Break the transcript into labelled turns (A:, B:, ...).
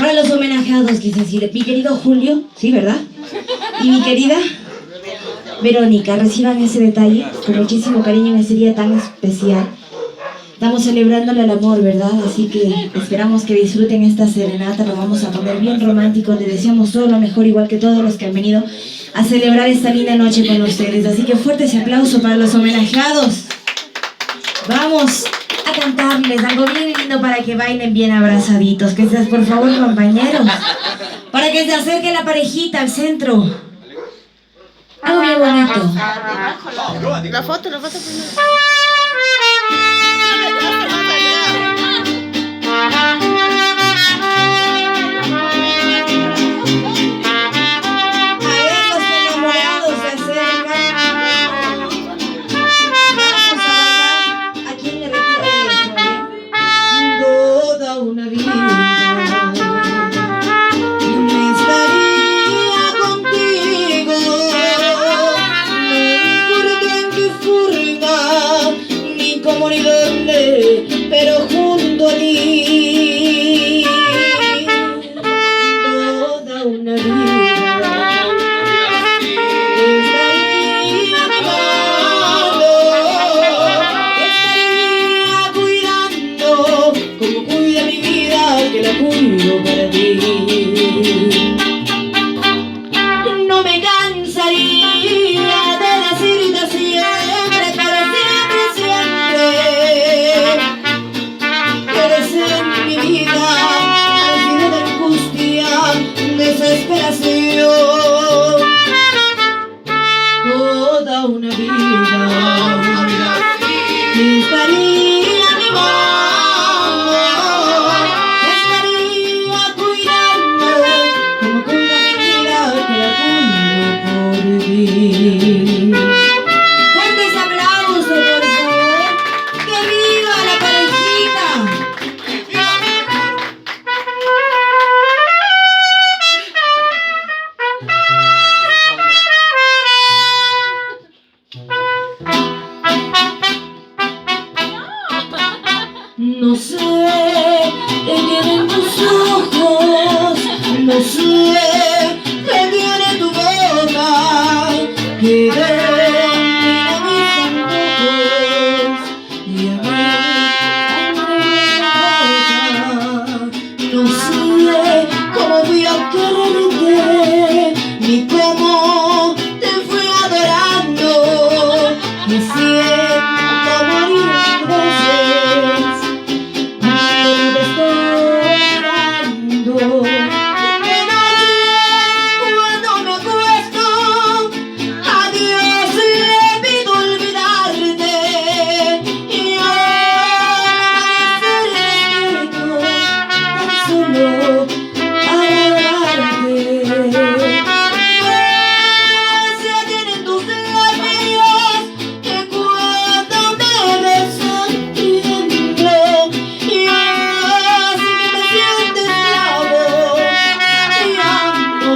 A: Para los homenajeados, quise decir, mi querido Julio, ¿sí, verdad? Y mi querida Verónica, reciban ese detalle con muchísimo cariño en ese día tan especial. Estamos celebrándole el amor, ¿verdad? Así que esperamos que disfruten esta serenata, lo vamos a poner bien romántico, les deseamos todo lo mejor, igual que todos los que han venido a celebrar esta linda noche con ustedes. Así que fuerte ese aplauso para los homenajeados. Vamos a cantarles algo bien lindo para que bailen bien abrazaditos. Que seas, por favor, compañeros, para que se acerque la parejita al centro. Algo bien bonito.
B: La foto primero.
A: Ni dónde, pero junto a ti toda una vida estaría amando, estaría cuidando como cuida mi vida, que la cuido para ti. No me cansaría de decirte siempre, para siempre, siempre. Eres en mi vida, al fin de angustia, desesperación. Toda una vida estaría mi amor, estaría cuidando como cuida mi vida, que la cuido por ti. Fuertes aplausos, por favor. ¡Que viva la parejita! No sé qué tienen tus ojos, no sé qué tiene tu boca, que domina mis antojos y a mí no sé cómo fui a quererte, ni cómo te fui adorando, me siento morir veces. Cuando me acuesto, a Dios le pido olvidarte, y amanecer despierto tan solo adorarte. Gracia tienen tus labios, que cuando me besan tiemblo, y así que me siento esclavo y amo.